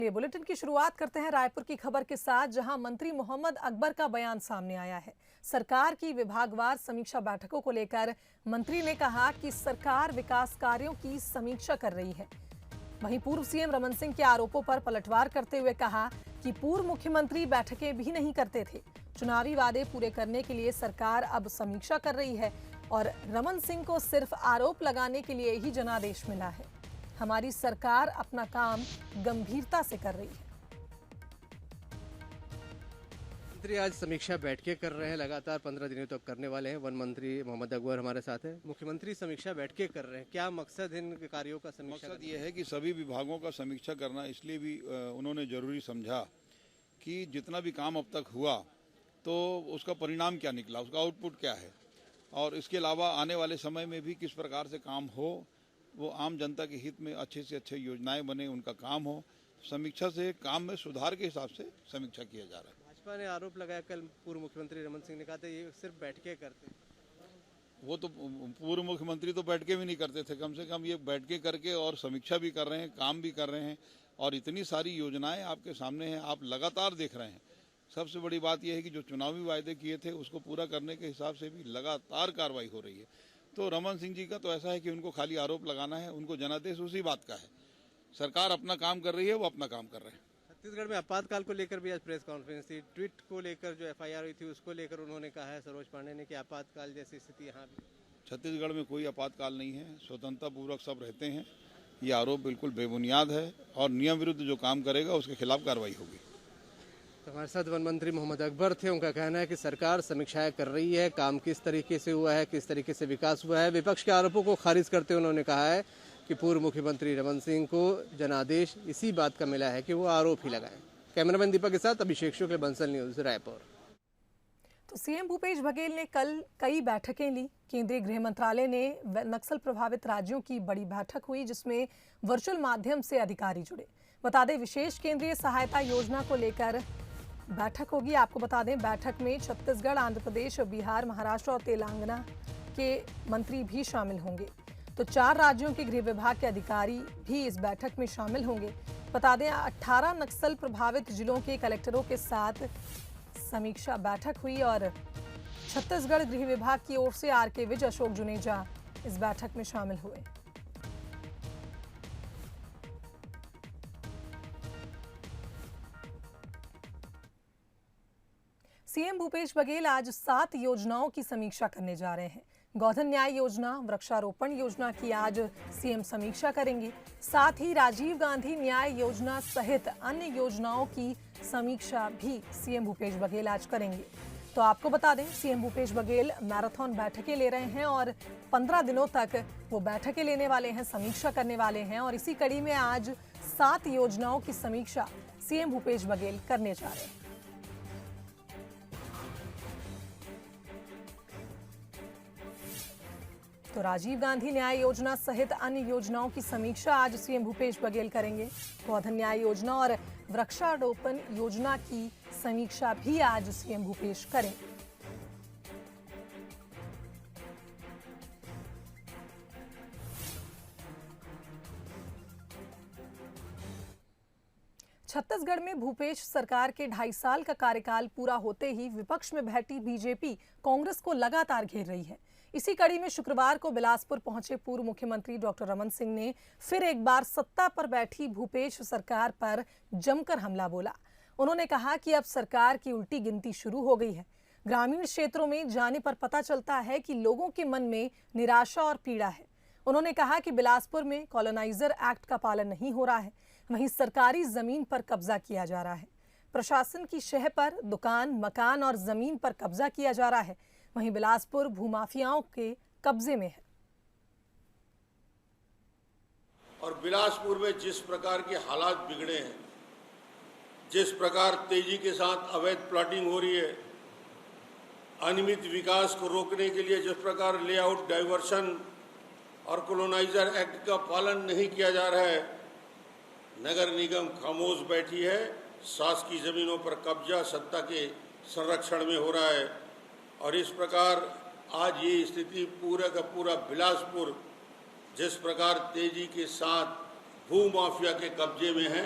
ये बुलेटिन की शुरुआत करते हैं रायपुर की खबर के साथ, जहां मंत्री मोहम्मद अकबर का बयान सामने आया है। सरकार की विभागवार समीक्षा बैठकों को लेकर मंत्री ने कहा कि सरकार विकास कार्यों की समीक्षा कर रही है। वहीं पूर्व सीएम रमन सिंह के आरोपों पर पलटवार करते हुए कहा कि पूर्व मुख्यमंत्री बैठकें भी नहीं करते थे। चुनावी वादे पूरे करने के लिए सरकार अब समीक्षा कर रही है और रमन सिंह को सिर्फ आरोप लगाने के लिए ही जनादेश मिला है। हमारी सरकार अपना काम गंभीरता से कर रही है। मंत्री आज समीक्षा बैठकें कर रहे हैं, लगातार 15 दिनों तक करने वाले हैं। वन मंत्री मोहम्मद अकबर हमारे साथ हैं। मुख्यमंत्री समीक्षा बैठकें कर रहे हैं, क्या मकसद इन कार्यों का समीक्षा? मकसद ये है कि सभी विभागों का समीक्षा करना इसलिए भी उन्होंने जरूरी समझा कि जितना भी काम अब तक हुआ तो उसका परिणाम क्या निकला, उसका आउटपुट क्या है, और इसके अलावा आने वाले समय में भी किस प्रकार से काम हो, वो आम जनता के हित में अच्छे से अच्छे योजनाएं बने, उनका काम हो। समीक्षा से काम में सुधार के हिसाब से समीक्षा किया जा रहा है। भाजपा ने आरोप लगाया, कल पूर्व मुख्यमंत्री रमन सिंह ने कहा था ये सिर्फ बैठकें करते। वो तो पूर्व मुख्यमंत्री तो बैठकें भी नहीं करते थे, कम से कम ये बैठकें करके और समीक्षा भी कर रहे हैं, काम भी कर रहे हैं, और इतनी सारी योजनाएं आपके सामने हैं, आप लगातार देख रहे हैं। सबसे बड़ी बात यह है कि जो चुनावी वायदे किए थे उसको पूरा करने के हिसाब से भी लगातार कार्रवाई हो रही है। तो रमन सिंह जी का तो ऐसा है कि उनको खाली आरोप लगाना है, उनको जनादेश उसी बात का है। सरकार अपना काम कर रही है, वो अपना काम कर रहे हैं। छत्तीसगढ़ में आपातकाल को लेकर भी आज प्रेस कॉन्फ्रेंस थी। ट्वीट को लेकर जो एफआईआर हुई थी उसको लेकर उन्होंने कहा है सरोज पांडे ने कि आपातकाल जैसी स्थिति यहाँ भी। छत्तीसगढ़ में कोई आपातकाल नहीं है, स्वतंत्रता पूर्वक सब रहते हैं। ये आरोप बिल्कुल बेबुनियाद है और नियम विरुद्ध जो काम करेगा उसके खिलाफ कार्रवाई होगी। तो हमारे साथ वन मंत्री मोहम्मद अकबर थे। उनका कहना है कि सरकार समीक्षाएं कर रही है, काम किस तरीके से हुआ है, किस तरीके से विकास हुआ है। विपक्ष के आरोपों को खारिज करते हुए उन्होंने कहा है कि पूर्व मुख्यमंत्री रमन सिंह को जनादेश इसी बात का मिला है कि वो आरोप ही लगाएं। कैमरामैन दीपक के साथ अभिषेक शुक्ल, बंसल न्यूज, रायपुर। तो सीएम भूपेश बघेल ने कल कई बैठकें ली। केंद्रीय गृह मंत्रालय ने नक्सल प्रभावित राज्यों की बड़ी बैठक हुई, जिसमें वर्चुअल माध्यम से अधिकारी जुड़े। बता दें, विशेष केंद्रीय सहायता योजना को लेकर बैठक होगी। आपको बता दें, बैठक में छत्तीसगढ़, आंध्र प्रदेश, बिहार, महाराष्ट्र और तेलंगाना के मंत्री भी शामिल होंगे। तो 4 राज्यों के गृह विभाग के अधिकारी भी इस बैठक में शामिल होंगे। बता दें, 18 नक्सल प्रभावित जिलों के कलेक्टरों के साथ समीक्षा बैठक हुई और छत्तीसगढ़ गृह विभाग की ओर से आरके विज, अशोक जुनेजा इस बैठक में शामिल हुए। सीएम भूपेश बघेल आज 7 योजनाओं की समीक्षा करने जा रहे हैं। गोधन न्याय योजना, वृक्षारोपण योजना की आज सीएम समीक्षा करेंगे। साथ ही राजीव गांधी न्याय योजना सहित अन्य योजनाओं की समीक्षा भी सीएम भूपेश बघेल आज करेंगे। तो आपको बता दें, सीएम भूपेश बघेल मैराथन बैठकें ले रहे हैं और 15 दिनों तक वो बैठकें लेने वाले हैं, समीक्षा करने वाले हैं। और इसी कड़ी में आज 7 योजनाओं की समीक्षा सीएम भूपेश बघेल करने जा रहे हैं। तो राजीव गांधी न्याय योजना सहित अन्य योजनाओं की समीक्षा आज सीएम भूपेश बघेल करेंगे। गोधन न्याय योजना और वृक्षारोपण योजना की समीक्षा भी आज सीएम भूपेश करेंगे। छत्तीसगढ़ में भूपेश सरकार के 2.5 साल का कार्यकाल पूरा होते ही विपक्ष में बैठी बीजेपी कांग्रेस को लगातार घेर रही है। इसी कड़ी में शुक्रवार को बिलासपुर पहुंचे पूर्व मुख्यमंत्री डॉक्टर रमन सिंह ने फिर एक बार सत्ता पर बैठी भूपेश सरकार पर जमकर हमला बोला। उन्होंने कहा कि अब सरकार की उल्टी गिनती शुरू हो गई है। ग्रामीण क्षेत्रों में जाने पर पता चलता है कि लोगों के मन में निराशा और पीड़ा है। उन्होंने कहा कि बिलासपुर में कॉलोनाइजर एक्ट का पालन नहीं हो रहा है, वहीं सरकारी जमीन पर कब्जा किया जा रहा है। प्रशासन की शह पर दुकान, मकान और जमीन पर कब्जा किया जा रहा है। वहीं बिलासपुर भूमाफियाओं के कब्जे में है। और बिलासपुर में जिस प्रकार के हालात बिगड़े हैं, जिस प्रकार तेजी के साथ अवैध प्लॉटिंग हो रही है, अनियमित विकास को रोकने के लिए जिस प्रकार लेआउट डाइवर्शन और कॉलोनाइजर एक्ट का पालन नहीं किया जा रहा है, नगर निगम खामोश बैठी है। शासकीय जमीनों पर कब्जा सत्ता के संरक्षण में हो रहा है और इस प्रकार आज ये स्थिति पूरा का पूरा बिलासपुर जिस प्रकार तेजी के साथ भूमाफिया के कब्जे में है,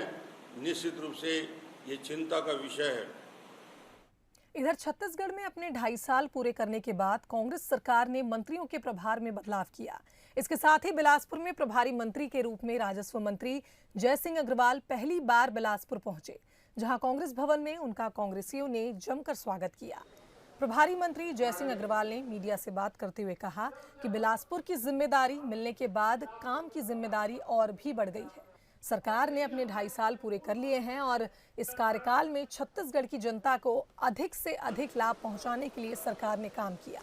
निश्चित रूप से ये चिंता का विषय है। इधर छत्तीसगढ़ में अपने 2.5 साल पूरे करने के बाद कांग्रेस सरकार ने मंत्रियों के प्रभार में बदलाव किया। इसके साथ ही बिलासपुर में प्रभारी मंत्री के रूप में राजस्व मंत्री जयसिंह अग्रवाल पहली बार बिलासपुर पहुंचे, जहां कांग्रेस भवन में उनका कांग्रेसियों ने जमकर स्वागत किया। प्रभारी मंत्री जयसिंह अग्रवाल ने मीडिया से बात करते हुए कहा कि बिलासपुर की जिम्मेदारी मिलने के बाद काम की जिम्मेदारी और भी बढ़ गई है। सरकार ने अपने 2.5 साल पूरे कर लिए हैं और इस कार्यकाल में छत्तीसगढ़ की जनता को अधिक से अधिक लाभ पहुंचाने के लिए सरकार ने काम किया।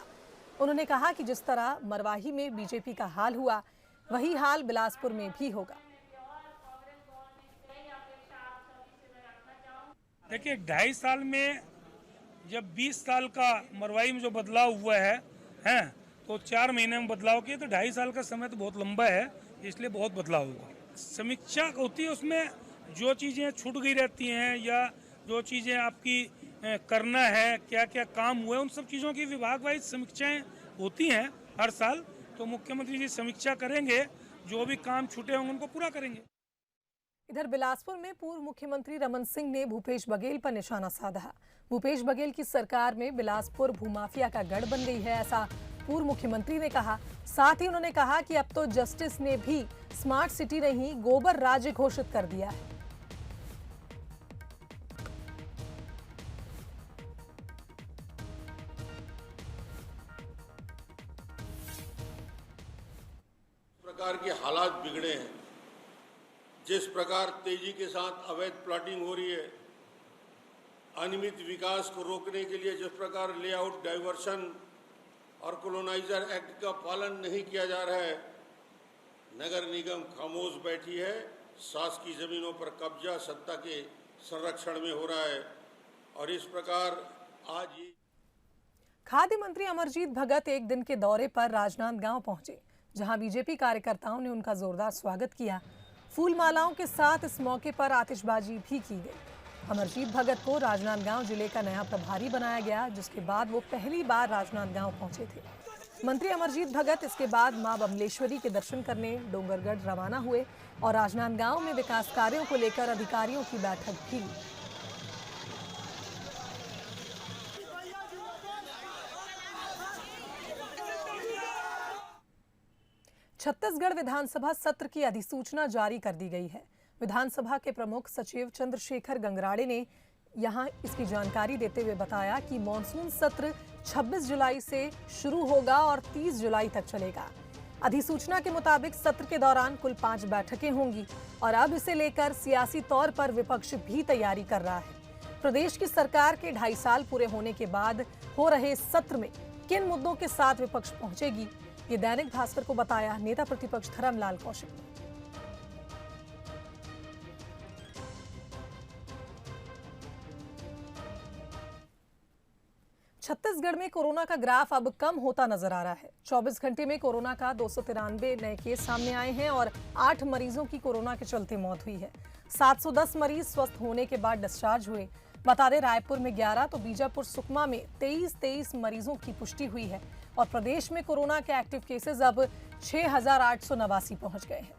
उन्होंने कहा कि जिस तरह मरवाही में बीजेपी का हाल हुआ, वही हाल बिलासपुर में भी होगा। देखिए, 2.5 साल में जब 20 साल का मरवाही में जो बदलाव हुआ है तो 4 महीने में बदलाव किया, तो 2.5 साल का समय तो बहुत लंबा है, इसलिए बहुत बदलाव हुआ। समीक्षा होती है, उसमें जो चीज़ें छूट गई रहती हैं या जो चीज़ें आपकी करना है, क्या क्या काम हुए, उन सब चीज़ों की विभाग वाइज समीक्षाएं होती हैं हर साल। तो मुख्यमंत्री जी समीक्षा करेंगे, जो भी काम छूटे होंगे उनको पूरा करेंगे। इधर बिलासपुर में पूर्व मुख्यमंत्री रमन सिंह ने भूपेश बघेल पर निशाना साधा। भूपेश बघेल की सरकार में बिलासपुर भूमाफिया का गढ़ बन गई है, ऐसा पूर्व मुख्यमंत्री ने कहा। साथ ही उन्होंने कहा कि अब तो जस्टिस ने भी स्मार्ट सिटी नहीं, गोबर राज्य घोषित कर दिया है। प्रकार के हालात बिगड़े हैं, जिस प्रकार तेजी के साथ अवैध प्लॉटिंग हो रही है, अनियमित विकास को रोकने के लिए जिस प्रकार लेआउट डाइवर्शन और कॉलोनाइजर एक्ट का पालन नहीं किया जा रहा है, नगर निगम खामोश बैठी है, शासकीय जमीनों पर कब्जा सत्ता के संरक्षण में हो रहा है। और इस प्रकार आज ये खाद्य मंत्री अमरजीत भगत एक दिन के दौरे पर राजनांदगांव पहुंचे, जहां बीजेपी कार्यकर्ताओं ने उनका जोरदार स्वागत किया। फूल मालाओं के साथ इस मौके पर आतिशबाजी भी की गई। अमरजीत भगत को राजनांदगांव जिले का नया प्रभारी बनाया गया, जिसके बाद वो पहली बार राजनांदगांव पहुंचे थे। मंत्री अमरजीत भगत इसके बाद मां बमलेश्वरी के दर्शन करने डोंगरगढ़ रवाना हुए और राजनांदगांव में विकास कार्यों को लेकर अधिकारियों की बैठक भी ली। छत्तीसगढ़ विधानसभा सत्र की अधिसूचना जारी कर दी गई है। विधानसभा के प्रमुख सचिव चंद्रशेखर गंगराड़े ने यहां इसकी जानकारी देते हुए बताया कि मॉनसून सत्र 26 जुलाई से शुरू होगा और 30 जुलाई तक चलेगा। अधिसूचना के मुताबिक सत्र के दौरान कुल 5 बैठकें होंगी और अब इसे लेकर सियासी तौर पर विपक्ष भी तैयारी कर रहा है। प्रदेश की सरकार के 2.5 साल पूरे होने के बाद हो रहे सत्र में किन मुद्दों के साथ विपक्ष पहुंचेगी, ये दैनिक भास्कर को बताया नेता प्रतिपक्ष धरमलाल कौशिक ने। छत्तीसगढ़ में कोरोना का ग्राफ अब कम होता नजर आ रहा है। 24 घंटे में कोरोना का 293 नए केस सामने आए हैं और 8 मरीजों की कोरोना के चलते मौत हुई है। 710 मरीज स्वस्थ होने के बाद डिस्चार्ज हुए। बता दें, रायपुर में 11 तो बीजापुर सुकमा में 23 मरीजों की पुष्टि हुई है और प्रदेश में कोरोना के एक्टिव केसेस अब 6,889 पहुंच गए हैं।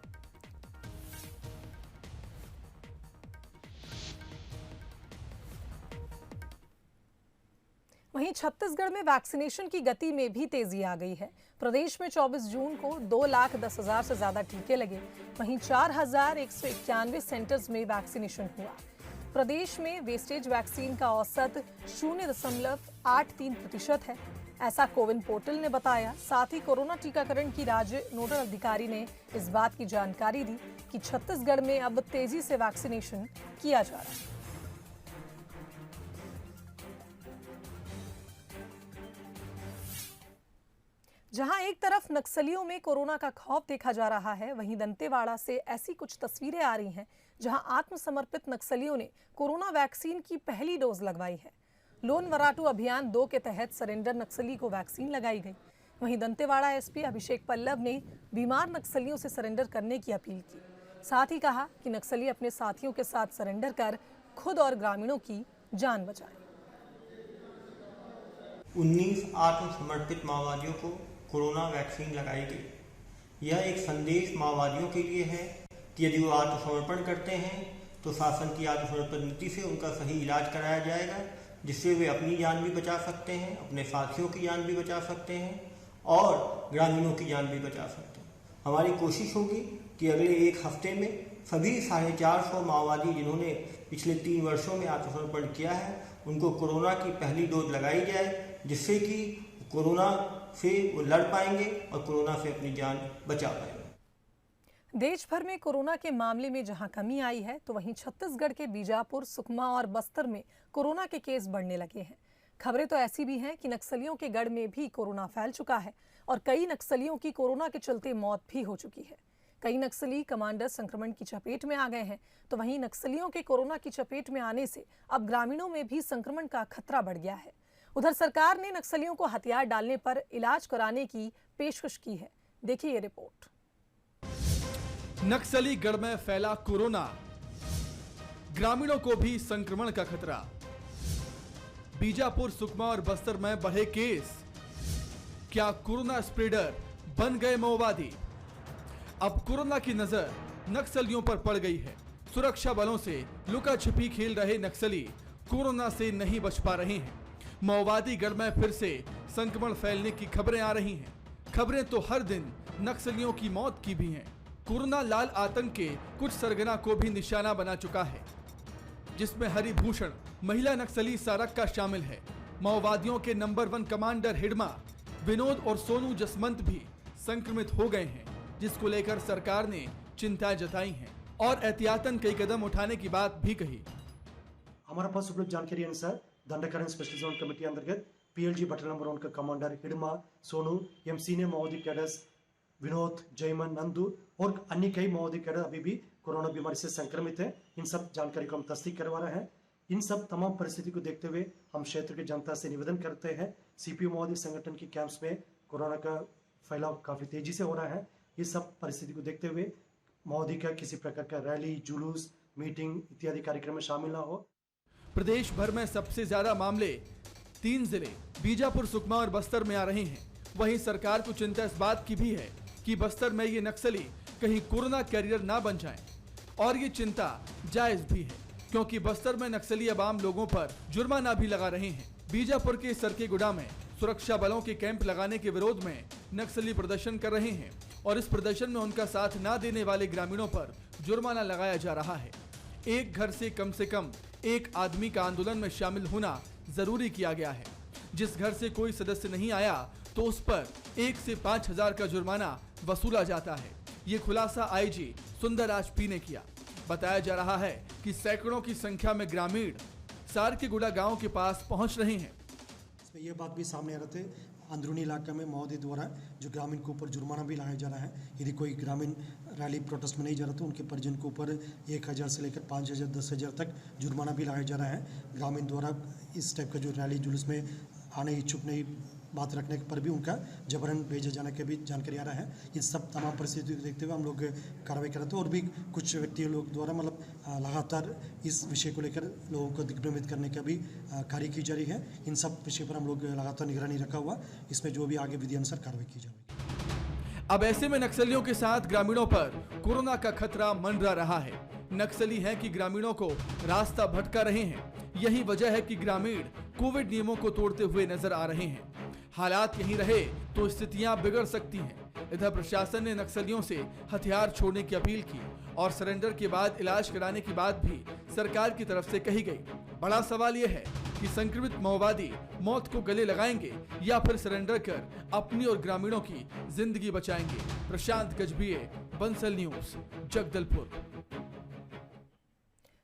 वहीं छत्तीसगढ़ में वैक्सीनेशन की गति में भी तेजी आ गई है। प्रदेश में 24 जून को 2,10,000 से ज्यादा टीके लगे। वहीं 4,191 सेंटर्स में वैक्सीनेशन हुआ। प्रदेश में वेस्टेज वैक्सीन का औसत 0.83% है, ऐसा कोविन पोर्टल ने बताया। साथ ही कोरोना टीकाकरण की राज्य नोडल अधिकारी ने इस बात की जानकारी दी कि छत्तीसगढ़ में अब तेजी से वैक्सीनेशन किया जा रहा है। जहां एक तरफ नक्सलियों में कोरोना का खौफ देखा जा रहा है, वहीं दंतेवाड़ा से ऐसी कुछ तस्वीरें आ रही हैं जहां आत्मसमर्पित नक्सलियों ने कोरोना वैक्सीन की पहली डोज लगवाई है। लोन वराटू अभियान 2 के तहत सरेंडर नक्सली को वैक्सीन लगाई गई। वहीं दंतेवाड़ा एसपी अभिषेक पल्लव ने बीमार नक्सलियों से सरेंडर करने की अपील की। साथ ही कहा कि नक्सली अपने साथियों के साथ सरेंडर कर खुद और ग्रामीणों की जान बचाएं। 19 आत्मसमर्पित माओवादियों को कोरोना वैक्सीन लगाई गई। यह एक संदेश माओवादियों के लिए है कि यदि वो आत्मसमर्पण करते हैं तो शासन की आत्मसमर्पण नीति से उनका सही इलाज कराया जाएगा, जिससे वे अपनी जान भी बचा सकते हैं, अपने साथियों की जान भी बचा सकते हैं और ग्रामीणों की जान भी बचा सकते हैं। हमारी कोशिश होगी कि अगले एक हफ्ते में सभी 450 माओवादी जिन्होंने पिछले 3 वर्षों में आत्मसमर्पण किया है उनको कोरोना की पहली डोज लगाई जाए, जिससे कि कोरोना से वो लड़ पाएंगे और कोरोना से अपनी जान बचा पाएंगे। देश भर में कोरोना के मामले में जहां कमी आई है, तो वहीं छत्तीसगढ़ के बीजापुर, सुकमा और बस्तर में कोरोना के केस बढ़ने लगे हैं। खबरें तो ऐसी भी हैं कि नक्सलियों के गढ़ में भी कोरोना फैल चुका है और कई नक्सलियों की कोरोना के चलते मौत भी हो चुकी है। कई नक्सली कमांडर संक्रमण की चपेट में आ गए हैं, तो वहीं नक्सलियों के कोरोना की चपेट में आने से अब ग्रामीणों में भी संक्रमण का खतरा बढ़ गया है। उधर सरकार ने नक्सलियों को हथियार डालने पर इलाज कराने की पेशकश की है। देखिए ये रिपोर्ट। नक्सली गढ़ में फैला कोरोना, ग्रामीणों को भी संक्रमण का खतरा। बीजापुर, सुकमा और बस्तर में बढ़े केस। क्या कोरोना स्प्रेडर बन गए माओवादी? अब कोरोना की नजर नक्सलियों पर पड़ गई है। सुरक्षा बलों से लुका छिपी खेल रहे नक्सली कोरोना से नहीं बच पा रहे हैं। माओवादी गढ़ में फिर से संक्रमण फैलने की खबरें आ रही हैं। खबरें तो हर दिन नक्सलियों की मौत की भी हैं। कोरोना लाल आतंक के कुछ सरगना को भी निशाना बना चुका है, जिसमें हरिभूषण महिला नक्सली सारक्का शामिल है। माओवादियों के नंबर 1 कमांडर हिडमा, विनोद और सोनू जसवंत भी संक्रमित हो गए हैं, जिसको लेकर सरकार ने चिंता जताई है और एहतियातन कई कदम उठाने की बात भी कही। हमारे पास उपलब्ध जानकारी अनुसार दंडकरण स्पेशल जोन कमेटी अंतर्गत PLG बटालियन नंबर 1 का commander Hidma, Sonu, M senior माओवादी कैडर्स विनोद, जयमन, नंदू और अन्य कई माओवादी कैडर अभी भी कोरोना बीमारी से संक्रमित है। इन सब जानकारी को हम तस्दीक करवा रहे हैं। इन सब तमाम परिस्थिति को देखते हुए हम क्षेत्र की जनता से निवेदन करते हैं, CPO माओवादी संगठन के कैंप्स में कोरोना का फैलाव काफी तेजी से हो रहा है। इस सब परिस्थिति को देखते हुए माओवादी का किसी प्रकार का रैली, जुलूस, मीटिंग इत्यादि कार्यक्रम में शामिल न हो। प्रदेश भर में सबसे ज्यादा मामले 3 जिले बीजापुर, सुकमा और बस्तर में आ रहे हैं। वहीं सरकार को चिंता इस बात की भी है कि बस्तर में ये नक्सली कहीं कोरोना कैरियर ना बन जाएं। और ये चिंता जायज भी है, क्योंकि बस्तर में नक्सली अब आम लोगों पर जुर्माना भी लगा रहे हैं। बीजापुर के सरकेगुड़ा में सुरक्षा बलों के कैंप लगाने के विरोध में नक्सली प्रदर्शन कर रहे हैं और इस प्रदर्शन में उनका साथ ना देने वाले ग्रामीणों पर जुर्माना लगाया जा रहा है। एक घर से कम एक आदमी का आंदोलन में शामिल होना जरूरी किया गया है। जिस घर से कोई सदस्य नहीं आया तो उस पर 1 से 5,000 का जुर्माना वसूला जाता है। ये खुलासा IG सुंदरराज पी ने किया। बताया जा रहा है कि सैकड़ों की संख्या में ग्रामीण सारकेगुड़ा गांव के पास पहुंच रहे हैं। इसमें यह बात भी सामने आ रहे थे, अंदरूनी इलाका में माओवादी द्वारा जो ग्रामीण के ऊपर जुर्माना भी लगाया जा रहा है। यदि कोई ग्रामीण रैली प्रोटेस्ट में नहीं जा रहा तो उनके परिजन के ऊपर 1,000 से लेकर 5,000, 10,000 तक जुर्माना भी लगाया जा रहा है। ग्रामीण द्वारा इस टाइप का जो रैली जुलूस में आने इच्छुक नहीं बात रखने पर भी उनका जबरन भेजा जाने की भी जानकारी आ रहा है। इन सब तमाम परिस्थितियों को देखते हुए हम लोग कार्रवाई कर रहे थे और भी कुछ व्यक्ति लोग द्वारा लगातार इस विषय को लेकर लोगों को दिग्भ्रमित करने का भी कार्य की जा रही है। इन सब विषय पर हम लोग लगातार निगरानी रखा हुआ, इसमें जो भी आगे विधि अनुसार कार्रवाई की जाएगी। अब ऐसे में नक्सलियों के साथ ग्रामीणों पर कोरोना का खतरा मंडरा रहा है। नक्सली हैं कि ग्रामीणों को रास्ता भटका रहे हैं। यही वजह है कि ग्रामीण कोविड नियमों को तोड़ते हुए नजर आ रहे हैं। हालात यहीं रहे तो स्थितियां बिगड़ सकती हैं। इधर प्रशासन ने नक्सलियों से हथियार छोड़ने की अपील की और सरेंडर के बाद इलाज कराने की बात भी सरकार की तरफ से कही गई। बड़ा सवाल यह है कि संक्रमित माओवादी मौत को गले लगाएंगे या फिर सरेंडर कर अपनी और ग्रामीणों की जिंदगी बचाएंगे। प्रशांत गजभिये, बंसल न्यूज, जगदलपुर।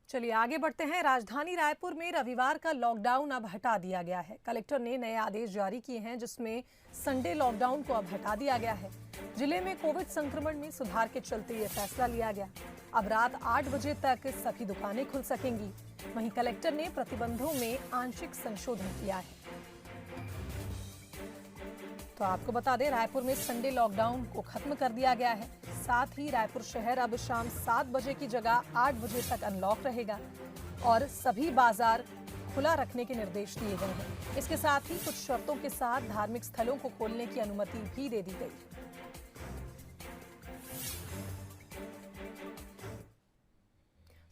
चलिए आगे बढ़ते हैं। राजधानी रायपुर में रविवार का लॉकडाउन अब हटा दिया गया है। कलेक्टर ने नए आदेश जारी किए हैं, जिसमें संडे लॉकडाउन को अब हटा दिया गया है। जिले में कोविड संक्रमण में सुधार के चलते ये फैसला लिया गया। अब रात 8 बजे तक सभी दुकानें खुल सकेंगी। वहीं कलेक्टर ने प्रतिबंधों में आंशिक संशोधन किया है। तो आपको बता दें, रायपुर में संडे लॉकडाउन को खत्म कर दिया गया है। साथ ही रायपुर शहर अब शाम 7 बजे की जगह 8 बजे तक अनलॉक रहेगा और सभी बाजार खुला रखने के निर्देश दिए गए हैं। इसके साथ ही कुछ शर्तों के साथ धार्मिक स्थलों को खोलने की अनुमति भी दे दी गई है।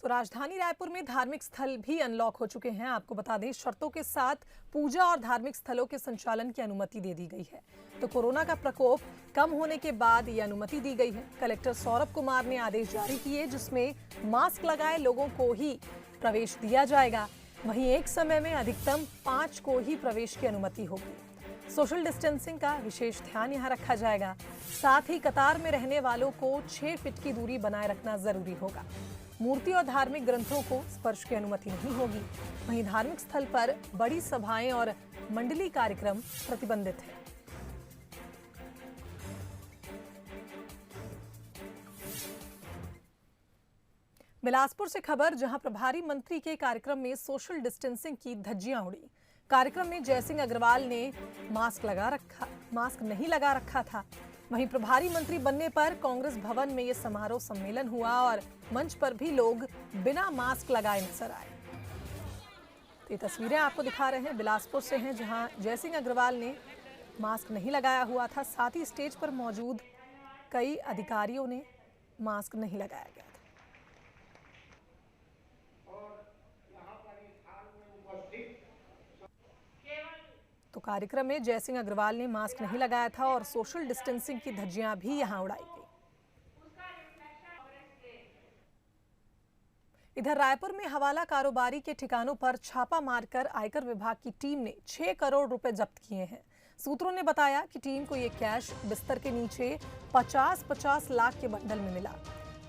तो तो राजधानी रायपुर में धार्मिक स्थल भी अनलॉक हो चुके हैं। आपको बता दें, शर्तों के साथ पूजा और धार्मिक स्थलों के संचालन की अनुमति दे दी गई है। तो कोरोना का प्रकोप कम होने के बाद ये अनुमति दी गई है। कलेक्टर सौरभ कुमार ने आदेश जारी किए, जिसमें मास्क लगाए लोगों को ही प्रवेश दिया जाएगा। वहीं एक समय में अधिकतम 5 को ही प्रवेश की अनुमति होगी। सोशल डिस्टेंसिंग का विशेष ध्यान यहाँ रखा जाएगा। साथ ही कतार में रहने वालों को 6 फीट की दूरी बनाए रखना जरूरी होगा। मूर्ति और धार्मिक ग्रंथों को स्पर्श की अनुमति नहीं होगी। वहीं धार्मिक स्थल पर बड़ी सभाएं और मंडली कार्यक्रम प्रतिबंधित है। बिलासपुर से खबर, जहां प्रभारी मंत्री के कार्यक्रम में सोशल डिस्टेंसिंग की धज्जियां उड़ी। कार्यक्रम में जयसिंह अग्रवाल ने मास्क नहीं लगा रखा था। वहीं प्रभारी मंत्री बनने पर कांग्रेस भवन में ये समारोह सम्मेलन हुआ और मंच पर भी लोग बिना मास्क लगाए नजर आए। ये तस्वीरें आपको दिखा रहे हैं, बिलासपुर से हैं, जहां जयसिंह अग्रवाल ने मास्क नहीं लगाया हुआ था। साथ ही स्टेज पर मौजूद कई अधिकारियों ने मास्क नहीं लगाया गया था। तो कार्यक्रम में जयसिंह अग्रवाल ने मास्क नहीं लगाया था और सोशल डिस्टेंसिंग की धज्जियां भी यहां उड़ाई गई। इधर रायपुर में हवाला कारोबारी के ठिकानों पर छापा मारकर आयकर विभाग की टीम ने 6 करोड़ रुपए जब्त किए हैं। सूत्रों ने बताया कि टीम को ये कैश बिस्तर के नीचे 50-50 लाख के बंडल में मिला।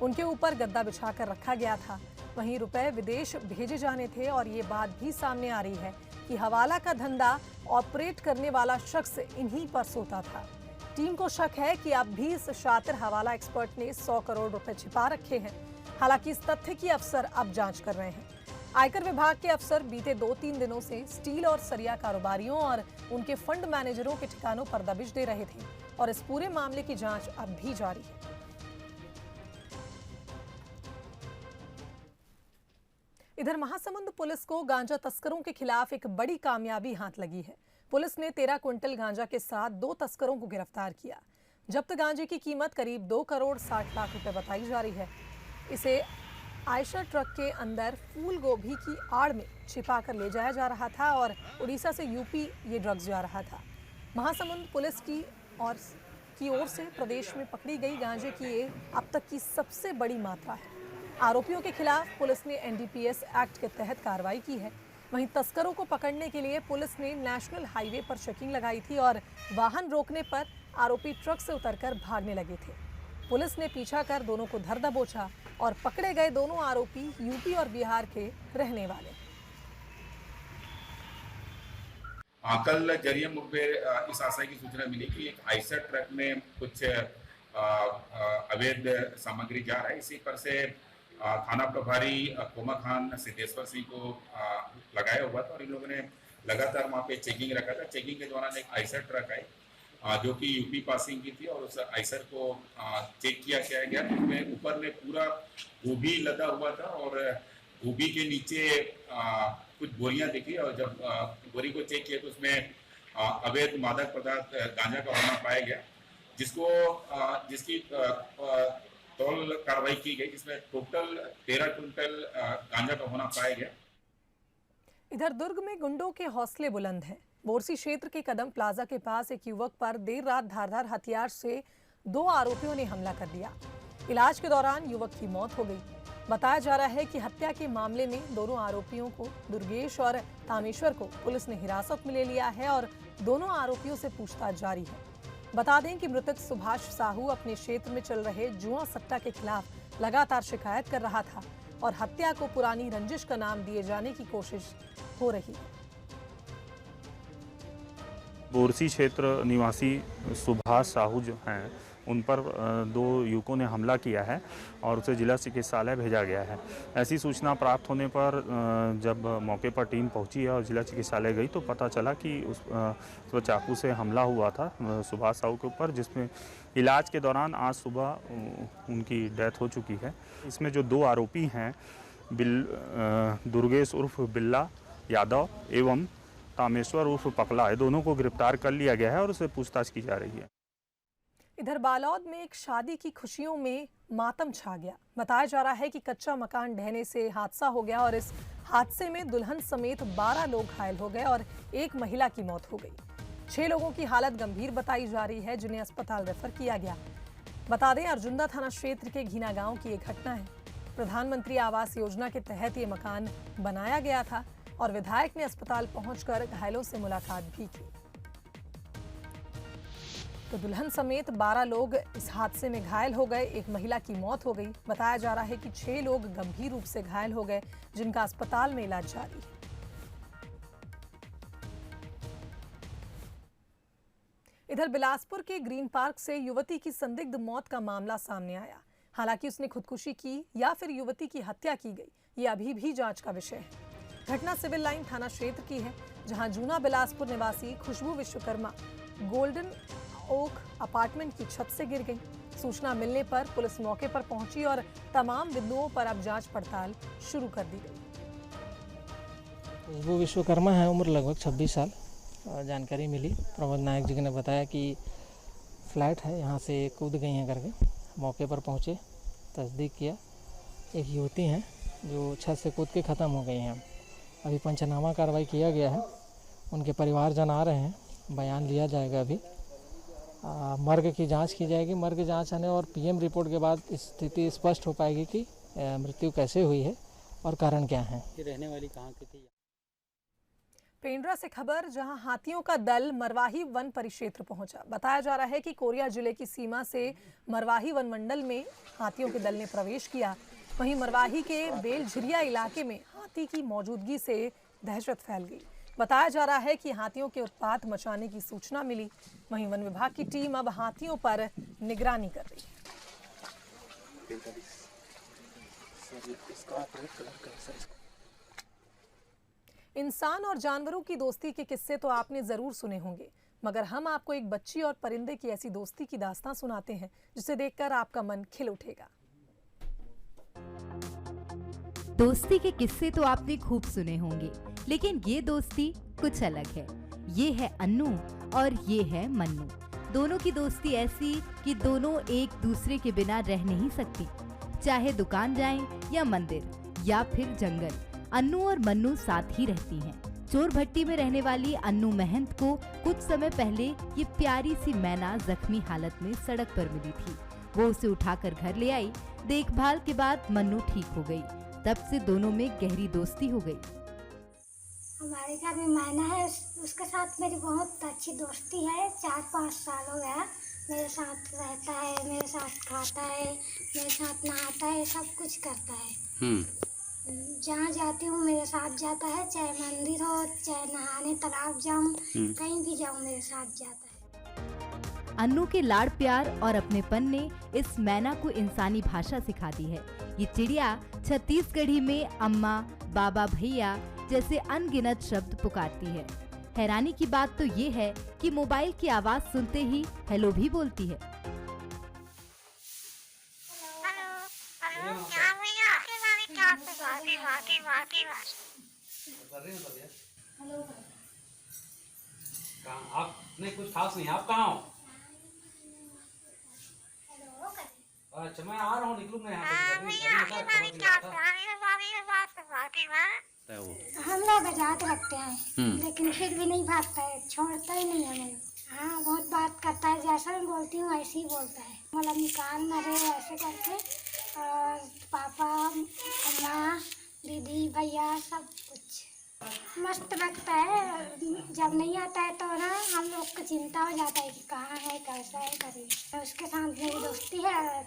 उनके ऊपर गद्दा बिछाकर रखा गया था। वहीं रुपए विदेश भेजे जाने थे और ये बात भी सामने आ रही है कि हवाला का धंधा ऑपरेट करने वाला शख्स इन्हीं पर सोता था। टीम को शक है कि अब भी इस शातिर हवाला एक्सपर्ट ने 100 करोड़ रुपए छिपा रखे हैं। हालांकि इस तथ्य की अफसर अब जांच कर रहे हैं। आयकर विभाग के अफसर बीते 2-3 दिनों से स्टील और सरिया कारोबारियों और उनके फंड मैनेजरों के ठिकानों पर दबिश दे रहे थे और इस पूरे मामले की जांच अब भी जारी है। इधर महासमुंद पुलिस को गांजा तस्करों के खिलाफ एक बड़ी कामयाबी हाथ लगी है। पुलिस ने 13 क्विंटल गांजा के साथ 2 तस्करों को गिरफ्तार किया। जब्त गांजे की कीमत करीब 2 करोड़ 60 लाख रुपए बताई जा रही है। इसे आयशर ट्रक के अंदर फूल गोभी की आड़ में छिपा कर ले जाया जा रहा था और उड़ीसा से यूपी ये ड्रग्स जा रहा था। महासमुंद पुलिस की ओर से प्रदेश में पकड़ी गई गांजे की ये अब तक की सबसे बड़ी मात्रा है। आरोपियों के खिलाफ पुलिस ने NDPS एक्ट के तहत कार्रवाई की है। वहीं तस्करों को पकड़ने के लिए पुलिस ने नेशनल हाईवे पर चेकिंग लगाई थी और वाहन रोकने पर आरोपी ट्रक से उतरकर भागने लगे थे। पुलिस ने पीछा कर दोनों को धर दबोचा और पकड़े गए दोनों आरोपी यूपी और बिहार के रहने वाले। कल जरिए मुखबिर इस आशय की सूचना मिली कि एक आयशर ट्रक में कुछ अवैध सामग्री जा रहा है। इसी पर से थाना प्रभारी कोमा खान सिद्धेश्वर सिंह को लगाया हुआ था और इन लोगों ने लगातार वहाँ पे चेकिंग रखा था। चेकिंग के दौरान एक आयशर ट्रक आई जो कि यूपी पासिंग की थी और उस आयशर को चेक किया गया। उसमें ऊपर में पूरा गोभी लदा हुआ था और गोभी के नीचे कुछ बोरियां दिखी और जब बोरी को चेक किया तो उसमें अवैध मादक पदार्थ गांजा का होना पाया गया, जिसकी तौल कार्रवाई की गई, जिसमें टोटल 13 क्विंटल गांजा का होना पाया गया। इधर दुर्ग में गुंडों के हौसले बुलंद हैं। बोरसी क्षेत्र के कदम प्लाजा के पास एक युवक पर देर रात धारदार हथियार से 2 आरोपियों ने हमला कर दिया। इलाज के दौरान युवक की मौत हो गई। बताया जा रहा है कि हत्या के मामले में दोनों आरोपियों को, दुर्गेश और तामेश्वर को, पुलिस ने हिरासत में ले लिया है और दोनों आरोपियों से पूछताछ जारी है। बता दें कि मृतक सुभाष साहू अपने क्षेत्र में चल रहे जुआ सट्टा के खिलाफ लगातार शिकायत कर रहा था और हत्या को पुरानी रंजिश का नाम दिए जाने की कोशिश हो रही है। बोरसी क्षेत्र निवासी सुभाष साहू जो हैं, उन पर 2 युवकों ने हमला किया है और उसे जिला चिकित्सालय भेजा गया है। ऐसी सूचना प्राप्त होने पर जब मौके पर टीम पहुंची है और जिला चिकित्सालय गई तो पता चला कि उस पर चाकू से हमला हुआ था सुभाष साहू के ऊपर, जिसमें इलाज के दौरान आज सुबह उनकी डेथ हो चुकी है। इसमें जो 2 आरोपी हैं, दुर्गेश उर्फ बिल्ला यादव एवं तामेश्वर उर्फ पकला है, दोनों को गिरफ्तार कर लिया गया है और उसे पूछताछ की जा रही है। इधर बालौद में एक शादी की खुशियों में मातम छा गया। बताया जा रहा है कि कच्चा मकान ढहने से हादसा हो गया और इस हादसे में दुल्हन समेत 12 लोग घायल हो गए और एक महिला की मौत हो गई। 6 लोगों की हालत गंभीर बताई जा रही है, जिन्हें अस्पताल रेफर किया गया। बता दें, अर्जुंदा थाना क्षेत्र के घीना गांव की एक घटना है। प्रधानमंत्री आवास योजना के तहत ये मकान बनाया गया था और विधायक ने अस्पताल पहुंचकर घायलों से मुलाकात भी की। तो दुल्हन समेत 12 लोग इस हादसे में घायल हो गए, एक महिला की मौत हो गई। बताया जा रहा है कि 6 लोग गंभीर रूप से घायल हो गए, जिनका अस्पताल में इलाज जारी है। इधर बिलासपुर के ग्रीन पार्क से युवती की संदिग्ध मौत का मामला सामने आया। हालांकि उसने खुदकुशी की या फिर युवती की हत्या की गई, ये अभी भी जांच का विषय है। घटना सिविल लाइन थाना क्षेत्र की है, जहां जूना बिलासपुर निवासी खुशबू विश्वकर्मा गोल्डन ओक अपार्टमेंट की छत से गिर गई। सूचना मिलने पर पुलिस मौके पर पहुंची और तमाम बिंदुओं पर अब जांच पड़ताल शुरू कर दी गई। खुशबू विश्वकर्मा है, उम्र लगभग 26 साल। जानकारी मिली, प्रमोद नायक जी ने बताया कि फ्लैट है, यहाँ से कूद गई हैं करके। मौके पर पहुँचे, तस्दीक किया, एक युवती हैं जो छत से कूद के ख़त्म हो गई हैं। अभी पंचनामा कार्रवाई किया गया है, उनके परिवारजन आ रहे हैं, बयान लिया जाएगा। अभी मर्ग की जांच की जाएगी। मर्ग जांच आने और पीएम रिपोर्ट के बाद स्थिति स्पष्ट हो पाएगी कि मृत्यु कैसे हुई है और कारण क्या है। रहने वाली कहाँ की थी? पेंड्रा से खबर, जहां हाथियों का दल मरवाही वन परिक्षेत्र पहुंचा। बताया जा रहा है कि कोरिया जिले की सीमा से मरवाही वन मंडल में हाथियों के दल ने प्रवेश किया। वहीं मरवाही के बेलझिरिया इलाके में हाथी की मौजूदगी से दहशत फैल गई। बताया जा रहा है कि हाथियों के उत्पात मचाने की सूचना मिली। वहीं वन विभाग की टीम अब हाथियों पर निगरानी कर रही है। इंसान और जानवरों की दोस्ती के किस्से तो आपने जरूर सुने होंगे, मगर हम आपको एक बच्ची और परिंदे की ऐसी दोस्ती की दास्तां सुनाते हैं, जिसे देखकर आपका मन खिल उठेगा। दोस्ती के किस्से तो आपने खूब सुने होंगे, लेकिन ये दोस्ती कुछ अलग है। ये है अन्नू और ये है मन्नू। दोनों की दोस्ती ऐसी कि दोनों एक दूसरे के बिना रह नहीं सकती। चाहे दुकान जाएं या मंदिर या फिर जंगल, अन्नू और मन्नू साथ ही रहती हैं। चोर भट्टी में रहने वाली अन्नू महंत को कुछ समय पहले ये प्यारी सी मैना जख्मी हालत में सड़क पर मिली थी। वो उसे उठाकर घर ले आई। देखभाल के बाद मन्नू ठीक हो गई। तब से दोनों में गहरी दोस्ती हो गई। हमारे घर में मैना है, उसके साथ मेरी बहुत अच्छी दोस्ती है। 4-5 साल हो गया मेरे साथ रहता है, मेरे साथ खाता है, मेरे साथ नहाता है, सब कुछ करता है। जहाँ जाती हूँ मेरे साथ जाता है, चाहे मंदिर हो, चाहे नहाने तालाब जाऊँ, कहीं भी जाऊँ मेरे साथ जाता है। अन्नू के लाड़ प्यार और अपनेपन ने इस मैना को इंसानी भाषा सिखा दी है। ये चिड़िया छत्तीसगढ़ी में अम्मा, बाबा, भैया जैसे अनगिनत शब्द पुकारती है। हैरानी की बात तो ये है कि मोबाइल की आवाज सुनते ही हेलो भी बोलती है। आप नहीं, कुछ खास नहीं। आप कहाँ हो? अच्छा, मैं आ रहा हूँ, निकलूंगा यहाँ से। हम लोग आजाद रखते हैं, लेकिन फिर भी नहीं भागता है, छोड़ता ही नहीं है। हाँ, बहुत बात करता है, जैसा मैं बोलती हूँ ऐसे ही बोलता है। मतलब निकाल न रहे ऐसे करके, और पापा, अम्मा, दीदी, भैया सब कुछ मस्त लगता है। जब नहीं आता है तो ना हम लोग को चिंता हो जाता है कि कहाँ है, कैसा है, कभी उसके साथ मेरी दोस्ती है और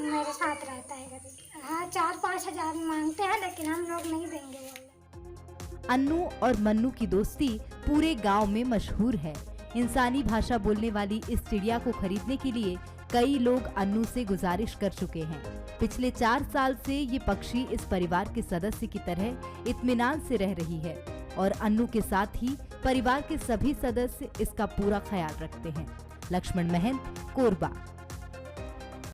मेरे साथ रहता है कभी। हाँ, 4-5 हज़ार मांगते हैं, लेकिन हम लोग नहीं देंगे बोले। अन्नू और मन्नू की दोस्ती पूरे गांव में मशहूर है। इंसानी भाषा बोलने वाली इस चिड़िया को खरीदने के लिए कई लोग अन्नू से गुजारिश कर चुके हैं। पिछले 4 साल से ये पक्षी इस परिवार के सदस्य की तरह इत्मीनान से रह रही है और अन्नू के साथ ही परिवार के सभी सदस्य इसका पूरा ख्याल रखते हैं। लक्ष्मण महंत, कोरबा।